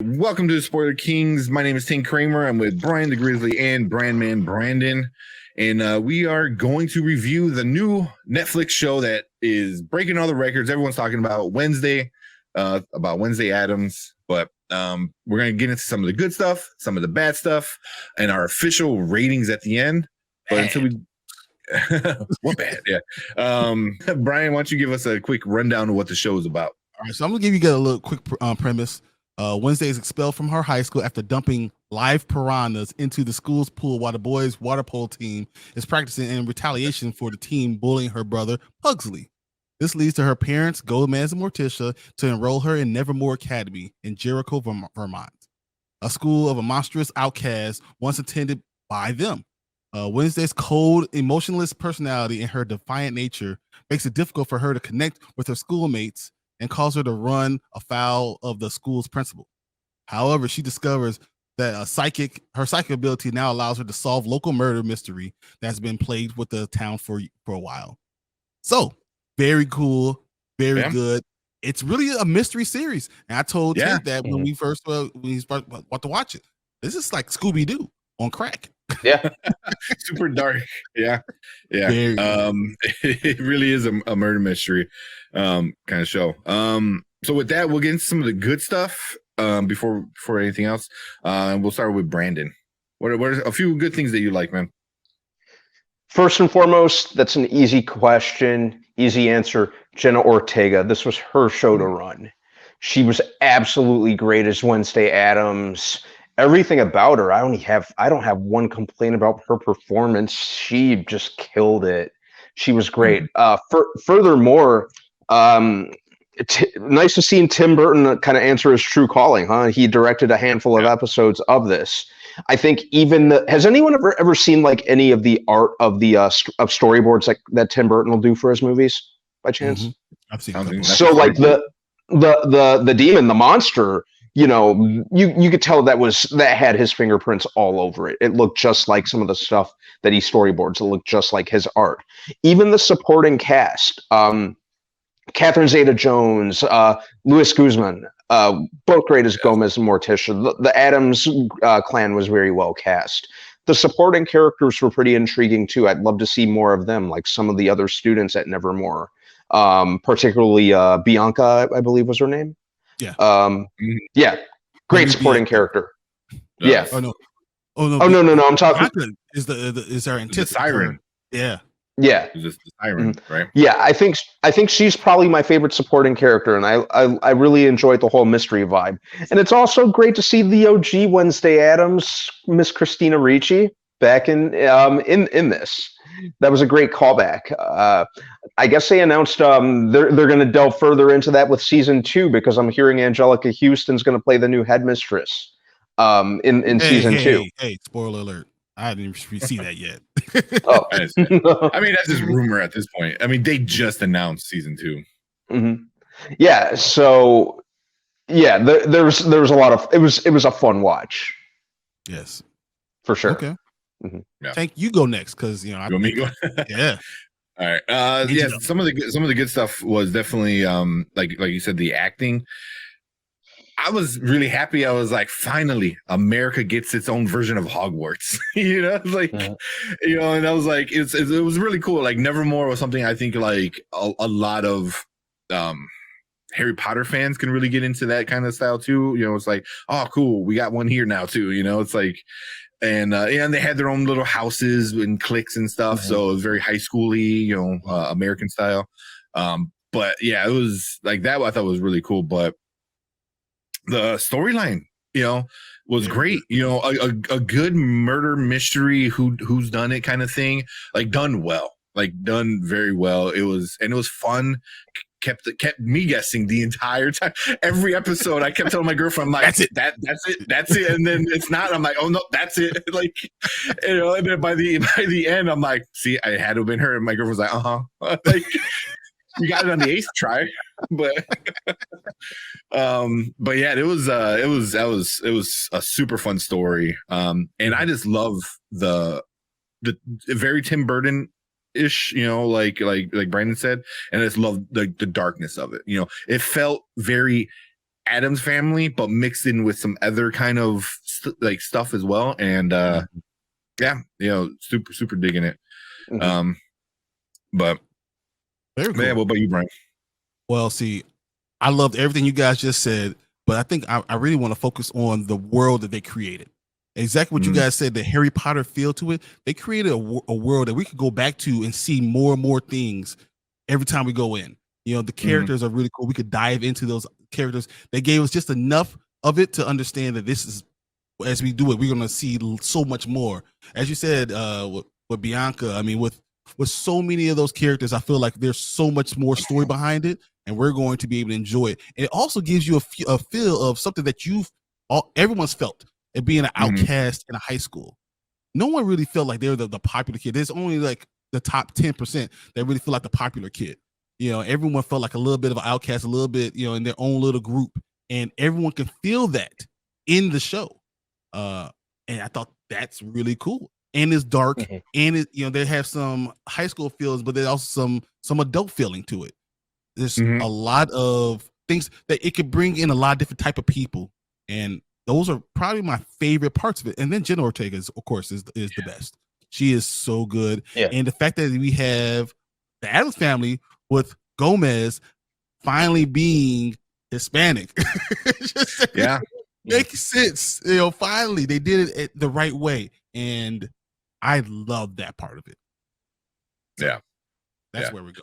Welcome to the Spoiler Kings. My name is Tim Kramer. I'm with Brian the Grizzly and Brandman Brandon. And we are going to review the new Netflix show that is breaking all the records. Everyone's talking about Wednesday Addams. But we're going to get into some of the good stuff, some of the bad stuff, and our official ratings at the end. But until we... what bad? Yeah. Brian, why don't you give us a quick rundown of what the show is about? All right, so I'm going to give you a little quick premise. Wednesday is expelled from her high school after dumping live piranhas into the school's pool while the boys' water polo team is practicing in retaliation for the team bullying her brother, Pugsley. This leads to her parents, Gomez and Morticia, to enroll her in Nevermore Academy in Jericho, Vermont, a school of a monstrous outcast once attended by them. Wednesday's cold, emotionless personality and her defiant nature makes it difficult for her to connect with her schoolmates and cause her to run afoul of the school's principal. However, she discovers that her psychic ability now allows her to solve local murder mystery that's been plagued with the town for a while. So, very cool, very good. It's really a mystery series. And I told Ted that when we first about to watch it. This is like Scooby-Doo on crack. Yeah. Super dark. Yeah. It really is a murder mystery kind of show. So with that, we'll get into some of the good stuff before anything else. We'll start with Brandon. What are a few good things that you like, man? First and foremost, that's an easy question, easy answer. Jenna Ortega. This was her show to run. She was absolutely great as Wednesday Addams. Everything about her, I don't have one complaint about her performance. She just killed it. She was great. Furthermore, nice to see Tim Burton kind of answer his true calling, huh? He directed a handful of episodes of this. I think has anyone ever seen like any of the art of the of storyboards that Tim Burton will do for his movies by chance? Mm-hmm. I've seen so like the demon, the monster. You know, you could tell that had his fingerprints all over it. It looked just like some of the stuff that he storyboards. It looked just like his art. Even the supporting cast, Catherine Zeta-Jones, Luis Guzman, both great as Gomez and Morticia. The Addams clan was very well cast. The supporting characters were pretty intriguing too. I'd love to see more of them, like some of the other students at Nevermore, particularly Bianca, I believe was her name. Yeah. Great supporting character. Yeah. Oh no. I'm talking. Is our antithesis siren? Yeah. It's just the siren, right? Yeah, I think she's probably my favorite supporting character, and I really enjoyed the whole mystery vibe. And it's also great to see the OG Wednesday Addams, Miss Christina Ricci, back in this. That was a great callback. I guess they announced they're going to delve further into that with season 2 because I'm hearing Angelica Houston's going to play the new headmistress in season 2. Hey, spoiler alert! I didn't even see that yet. I mean, that's just rumor at this point. I mean, they just announced season 2. Mm-hmm. Yeah. So yeah, there was a lot of it was a fun watch. Yes, for sure. Okay. Mm-hmm. Yeah. Tank, you go next because you want me to go? Yeah. All right. Some of the good stuff was definitely like you said, the acting. I was really happy. I was like, finally, America gets its own version of Hogwarts. You know, like and I was like, it was really cool. Like Nevermore was something I think like a lot of Harry Potter fans can really get into that kind of style too. You know, it's like, oh, cool, we got one here now too. You know, it's like. And they had their own little houses and cliques and stuff, so it was very high schooly, American style. But yeah, it was like that. I thought was really cool. But the storyline, was great. A good murder mystery, who's done it kind of thing, like done well, like done very well. It was fun. Kept me guessing the entire time. Every episode, I kept telling my girlfriend, I'm like, that's it. And then it's not. I'm like, oh no, that's it. Like, and then by the end, I'm like, see, I had to have been her. And my girlfriend was like, like, you got it on the 8th try. But yeah, it was a super fun story. And I just love the very Tim Burton ish, like Brandon said, and I just love the darkness of it. It felt very Addams Family, but mixed in with some other kind of like stuff as well. And yeah, super digging it. But very cool. Man, what about you, Brian? Well, see, I loved everything you guys just said, but I think I really want to focus on the world that they created. Exactly what you guys said, the Harry Potter feel to it. They created a world that we could go back to and see more and more things every time we go in. The characters are really cool. We could dive into those characters. They gave us just enough of it to understand that this is, as we do it, we're going to see so much more. As you said, with Bianca, I mean, with so many of those characters, I feel like there's so much more story behind it, and we're going to be able to enjoy it. And it also gives you a feel of something that everyone's felt. And being an outcast in a high school, no one really felt like they're the popular kid. There's only like the top 10% that really feel like the popular kid. Everyone felt like a little bit of an outcast, a little bit, in their own little group, and everyone can feel that in the show. And I thought that's really cool. And it's dark, and they have some high school feels, but there's also some adult feeling to it. There's a lot of things that it could bring in a lot of different type of people, and those are probably my favorite parts of it. And then Jenna Ortega, of course, is the best. She is so good. Yeah. And the fact that we have the Addams Family with Gomez finally being Hispanic. Makes sense. Finally they did it the right way. And I love that part of it. Yeah. That's where we go.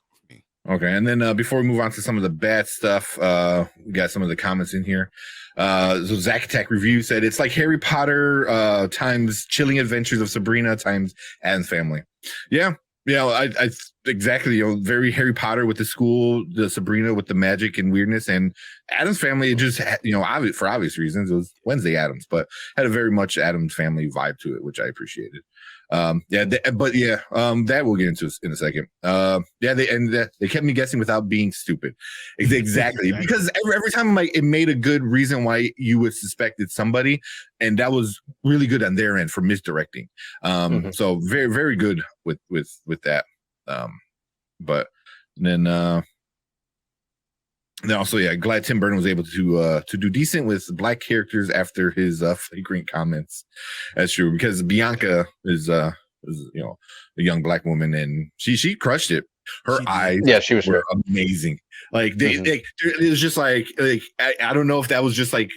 Okay, and then before we move on to some of the bad stuff, we got some of the comments in here. So Zack Attack Review said it's like Harry Potter times Chilling Adventures of Sabrina times Addams Family. Yeah, I exactly. Very Harry Potter with the school, the Sabrina with the magic and weirdness, and Addams Family. It just for obvious reasons, it was Wednesday Addams, but had a very much Addams Family vibe to it, which I appreciated. That we'll get into in a second. They kept me guessing without being stupid. Exactly. Because every time it made a good reason why you would suspect it's somebody, and that was really good on their end for misdirecting. So very, very good with that. But then also, glad Tim Burton was able to do decent with black characters after his flagrant comments. That's true, because Bianca is a young black woman, and she crushed it. Her eyes, she was were amazing. Like it was just like I don't know if that was just like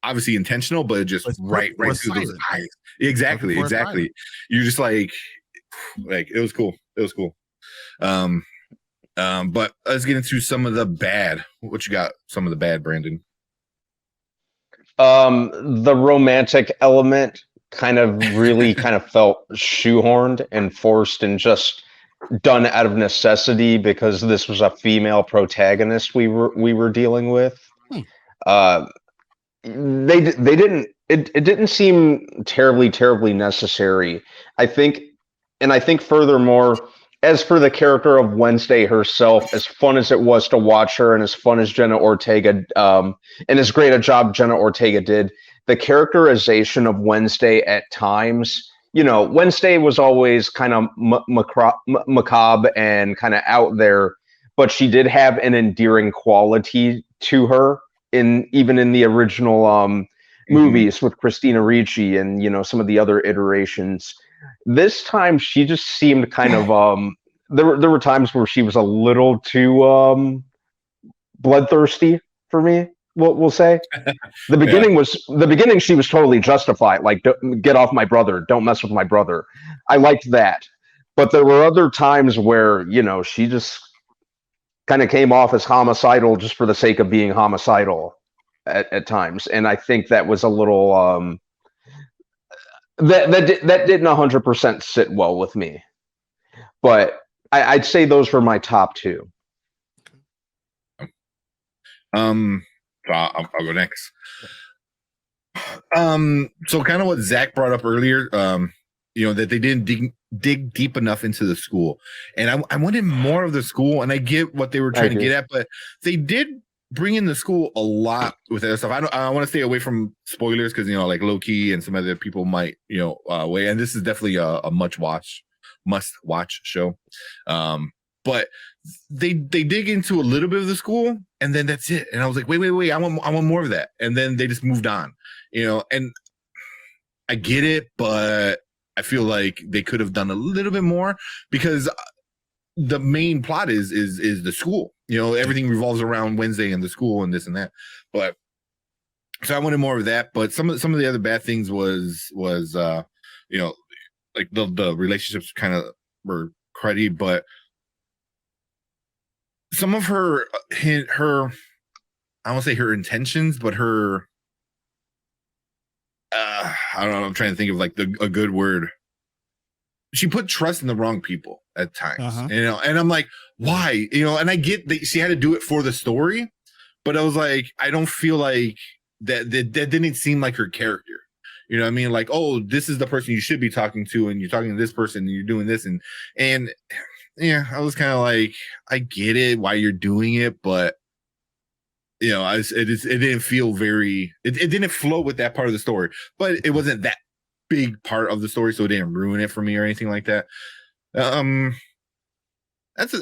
obviously intentional, but it just right through those eyes. Exactly. You're just like it was cool. It was cool. But let's get into some of the bad. What you got? Some of the bad, Brandon? The romantic element kind of felt shoehorned and forced and just done out of necessity because this was a female protagonist we were dealing with. It didn't seem terribly necessary. I think furthermore, as for the character of Wednesday herself, as fun as it was to watch her and as fun as Jenna Ortega, and as great a job Jenna Ortega did, the characterization of Wednesday at times, Wednesday was always kind of macabre and kind of out there, but she did have an endearing quality to her even in the original movies with Christina Ricci and, some of the other iterations. This time she just seemed kind of there were times where she was a little too bloodthirsty for me. We'll say the beginning she was totally justified, like, get off my brother, don't mess with my brother. I liked that, but there were other times where she just kind of came off as homicidal just for the sake of being homicidal at times, and I think that was a little that didn't 100% sit well with me, but I'd say those were my top two. So I'll go next. So kind of what Zach brought up earlier, that they didn't dig deep enough into the school, and I wanted more of the school, and I get what they were trying to get at, but they did bring in the school a lot with other stuff. I want to stay away from spoilers because like Loki and some other people might weigh. And this is definitely a must watch show. but they dig into a little bit of the school, and then that's it. And I was like, wait, I want more of that. And then they just moved on, and I get it, but I feel like they could have done a little bit more, because the main plot is the school. Everything revolves around Wednesday and the school and this and that. But so I wanted more of that. But some of the other bad things was like the relationships kind of were cruddy, but some of her I won't say her intentions, but her I don't know. I'm trying to think of like a good word. She put trust in the wrong people at times, and I'm like, why? And I get that she had to do it for the story, but I was like, I don't feel like that didn't seem like her character. You know what I mean? Like, oh, this is the person you should be talking to, and you're talking to this person, and you're doing this, and yeah, I was kind of like, I get it why you're doing it, but it didn't feel very. It didn't flow with that part of the story, but it wasn't that big part of the story, so it didn't ruin it for me or anything like that. That's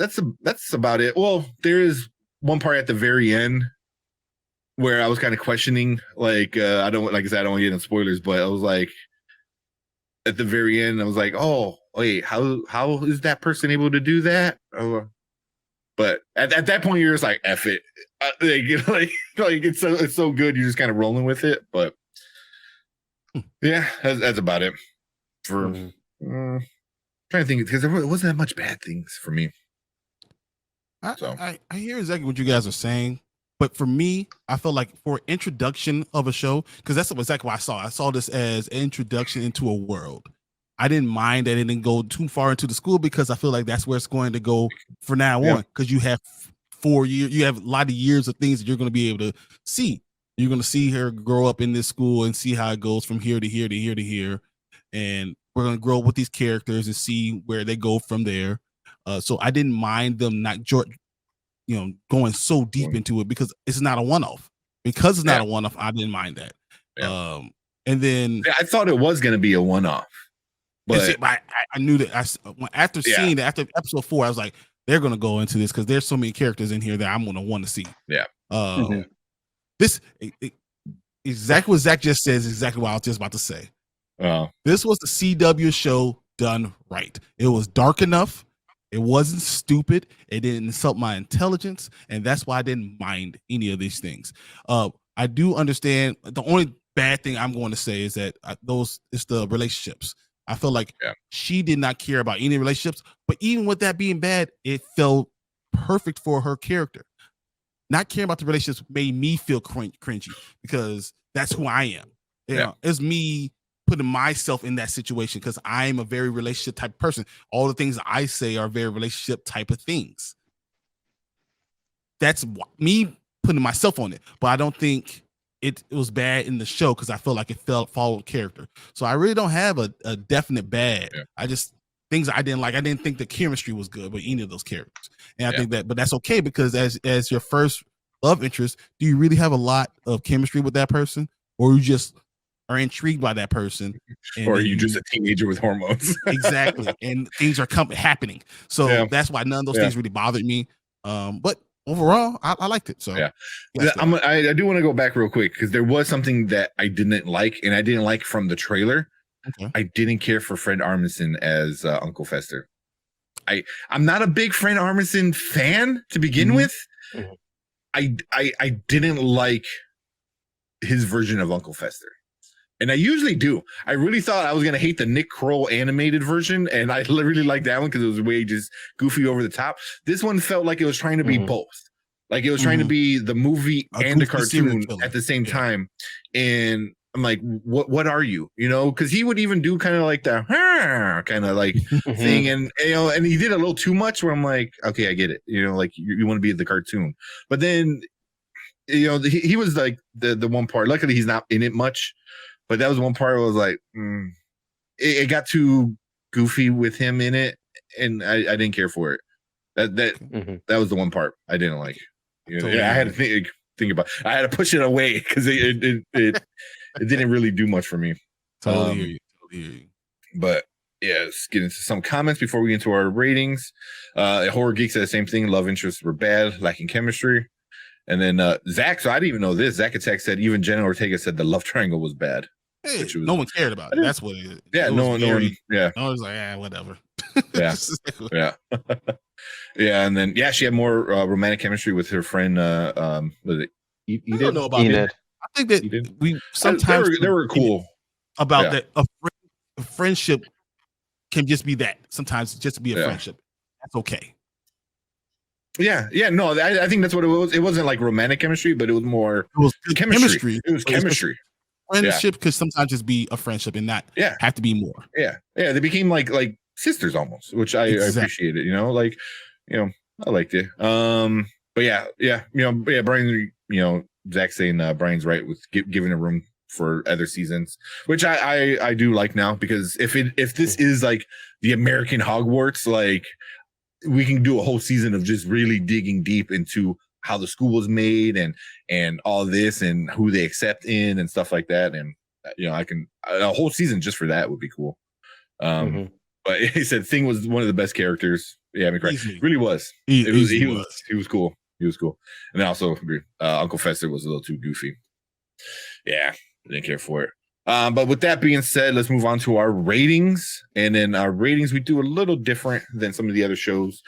about it. Well, there is one part at the very end where I was kind of questioning, like, I don't want to get into spoilers, but I was like, at the very end, I was like, oh wait, how is that person able to do that? But at that point, you're just like, F it, like it's so good, you're just kind of rolling with it. But yeah, that's about it. For trying to think, because there wasn't that much bad things for me. I hear exactly what you guys are saying, but for me, I feel like for introduction of a show, because that's exactly what I saw. I saw this as an introduction into a world. I didn't mind that it didn't go too far into the school, because I feel like that's where it's going to go for now on, because you have 4 years, you have a lot of years of things that you're going to be able to see. You're going to see her grow up in this school and see how it goes from here to here to here to here. And we're going to grow up with these characters and see where they go from there. So I didn't mind them not, going so deep into it, because it's not a one-off. Because it's not a one-off, I didn't mind that. Yeah. And then I thought it was going to be a one-off, but I knew that after seeing that, after episode 4, I was like, they're going to go into this because there's so many characters in here that I'm going to want to see. Yeah. This exactly what Zach just says, exactly what I was just about to say. This was the CW show done right. It was dark enough. It wasn't stupid. It didn't insult my intelligence, and that's why I didn't mind any of these things. I do understand. The only bad thing I'm going to say is that it's the relationships. I feel like she did not care about any relationships, but even with that being bad, it felt perfect for her character. Not caring about the relationships made me feel cringy, because that's who I am. It's me putting myself in that situation, because I'm a very relationship type of person. All the things I say are very relationship type of things. That's me putting myself on it, but I don't think it was bad in the show, because I feel like it followed character. So I really don't have a definite bad. I just things I didn't like. I didn't think the chemistry was good with any of those characters, and I think that, but that's okay, because as your first love interest, do you really have a lot of chemistry with that person, or you just are intrigued by that person, or are you just a teenager with hormones? Exactly, and things are happening. So that's why none of those things really bothered me. But overall, I liked it. So I do want to go back real quick, because there was something that I didn't like, and I didn't like from the trailer. I didn't care for Fred Armisen as Uncle Fester. I'm not a big Fred Armisen fan to begin with. I didn't like his version of Uncle Fester. And I usually do. I really thought I was going to hate the Nick Kroll animated version, and I really liked that one because it was way just goofy over the top. This one felt like it was trying to be both. Like it was trying to be the movie and the cartoon at the same time. And I'm like, what are you? Because he would even do kind of like the kind of like thing, and and he did a little too much. Where I'm like, okay, I get it. Like you want to be the cartoon, but then he was like the one part. Luckily, he's not in it much. But that was one part where I was like, it got too goofy with him in it, and I didn't care for it. That was the one part I didn't like. I had to think about. I had to push it away, because it didn't really do much for me. Totally hear you. But let's get into some comments before we get into our ratings. Horror Geek said the same thing. Love interests were bad, lacking chemistry. And then Zach, so I didn't even know this. Zach Attack said even Jenna Ortega said the love triangle was bad. Hey, no one cared about it. That's what it is. Yeah, no one. Yeah, I was like, whatever. Yeah, yeah, yeah. And then she had more romantic chemistry with her friend. Was it I don't know about Enid. I think that we sometimes they were cool about that. A friendship can just be that. Sometimes just be a friendship. That's okay. Yeah. No, I think that's what it was. It wasn't like romantic chemistry, but it was more. It was chemistry. It was chemistry. Friendship could sometimes just be a friendship and not have to be more. Yeah. They became like sisters almost, which I appreciated. I liked it. But Brian, Zach saying Brian's right with giving a room for other seasons, which I do like now, because if this is like the American Hogwarts, like we can do a whole season of just really digging deep into how the school was made and all this and who they accept in and stuff like that. And I can a whole season just for that would be cool. But he said Thing was one of the best characters. Yeah, I mean, really was. He was cool. He was cool. And then also Uncle Fester was a little too goofy. Yeah, didn't care for it. But with that being said, let's move on to our ratings. And then our ratings, we do a little different than some of the other shows.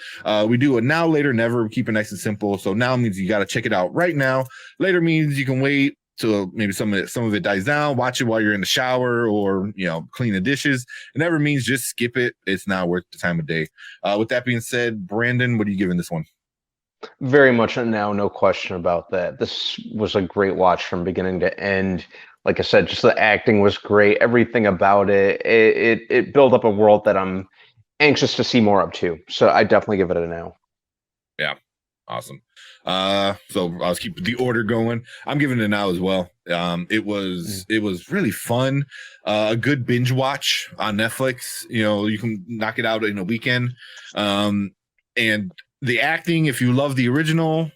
We do a now, later, never. We keep it nice and simple. So now means you got to check it out right now. Later means you can wait till maybe some of it dies down. Watch it while you're in the shower or clean the dishes. It never means just skip it. It's not worth the time of day. With that being said, Brandon, what are you giving this one? Very much a now, no question about that. This was a great watch from beginning to end. Like I said, just the acting was great. Everything about it, it built up a world that I'm anxious to see more of too. So I definitely give it a now. Yeah, awesome. So I'll keep the order going. I'm giving it a now as well. It was really fun. A good binge watch on Netflix. You can knock it out in a weekend. And the acting, if you love the original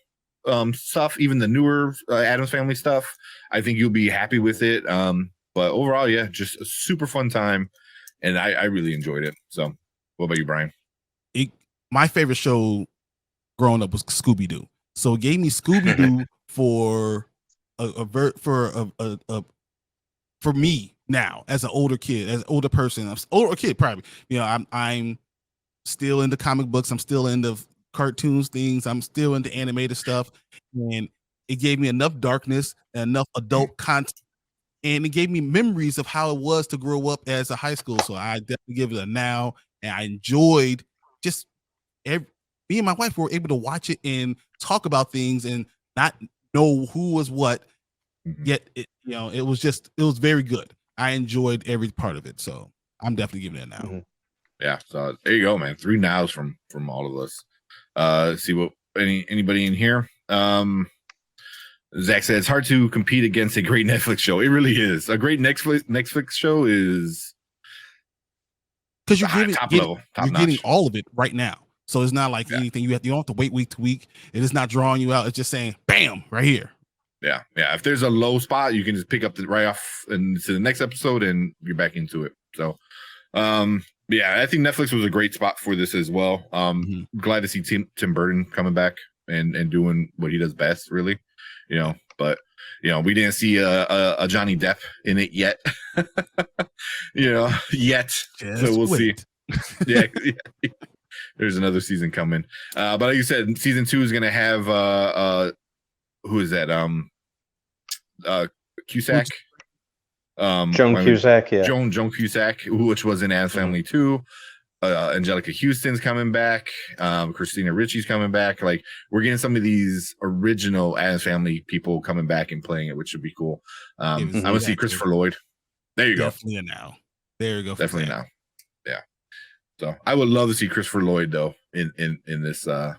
stuff, even the newer Addams Family stuff, I think you'll be happy with it. But overall, just a super fun time, and I really enjoyed it. So, what about you, Brian? My favorite show growing up was Scooby Doo. So it gave me Scooby Doo for me now as an older kid, as an older person, older kid probably. I'm still into comic books. I'm still into cartoons things. I'm still into animated stuff, and it gave me enough darkness and enough adult content, and it gave me memories of how it was to grow up as a high school. So I definitely give it a now, and I enjoyed just me and my wife were able to watch it and talk about things and not know who was what. Yet it was very good. I enjoyed every part of it, so I'm definitely giving it a now. Yeah, so there you go, man. 3 nows from all of us. Let's see what anybody in here. Zach said it's hard to compete against a great Netflix show. It really is. A great Netflix show is because you're getting all of it right now. So it's not like anything you don't have to wait week to week. It is not drawing you out. It's just saying, bam, right here. Yeah. If there's a low spot, you can just pick up right off and to the next episode, and you're back into it. So, I think Netflix was a great spot for this as well. Glad to see Tim Burton coming back and doing what he does best, really. But we didn't see a Johnny Depp in it yet. Yet. Just so we'll see. Yeah. There's another season coming. But like you said, season 2 is gonna have who is that? Cusack. Joan Cusack, yeah. Joan Cusack, which was in Addams Family 2. Angelica Houston's coming back. Christina Ricci's coming back. Like, we're getting some of these original Addams Family people coming back and playing it, which should be cool. I'm gonna see Christopher Lloyd. There you go. Definitely now. There you go. Definitely now. Yeah. So I would love to see Christopher Lloyd though in this show.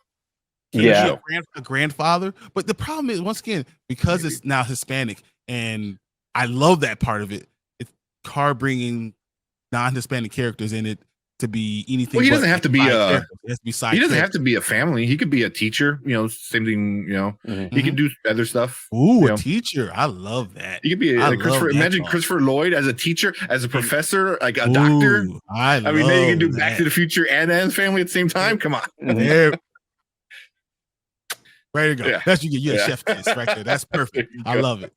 A grandfather. But the problem is, once again, because it's now Hispanic, and I love that part of it. It's hard bringing non-Hispanic characters in it to be anything. Well, he doesn't have to be a. He has to be side. He doesn't character. have to be a family. He could be a teacher. Same thing. He could do other stuff. Ooh, a teacher. I love that. He could be Christopher. Imagine Christopher Lloyd as a teacher, as a professor, like a doctor. I mean, then you can do Back to the Future and Addams Family at the same time. Come on. There. Ready to go. Yeah. That's you a chef kiss right there. That's perfect. I love it.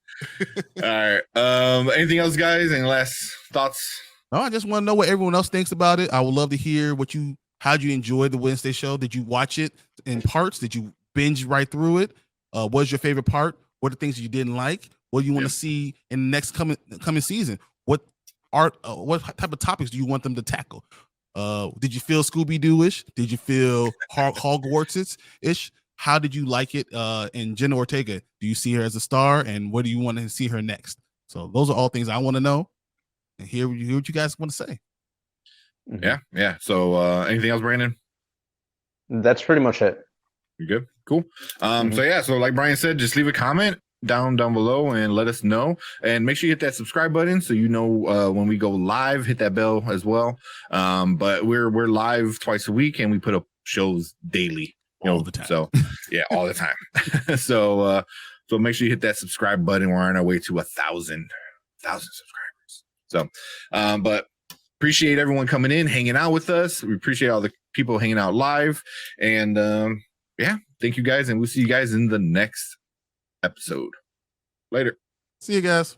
All right. Anything else, guys? Any last thoughts? No, I just want to know what everyone else thinks about it. I would love to hear how'd you enjoy the Wednesday show? Did you watch it in parts? Did you binge right through it? What was your favorite part? What are the things you didn't like? What do you want to see in the next coming season? What type of topics do you want them to tackle? Did you feel Scooby-Doo-ish? Did you feel Hogwarts-ish? How did you like it? And Jenna Ortega, do you see her as a star? And what do you want to see her next? So those are all things I want to know. And hear what you guys want to say. Yeah. So anything else, Brandon? That's pretty much it. You good? Cool. So like Brian said, just leave a comment down below and let us know. And make sure you hit that subscribe button so you know when we go live. Hit that bell as well. But we're live twice a week and we put up shows daily. All the time. So yeah, all the time. So make sure you hit that subscribe button. We're on our way to 1,000 subscribers. So but appreciate everyone coming in, hanging out with us. We appreciate all the people hanging out live. And thank you guys, and we'll see you guys in the next episode. Later. See you guys.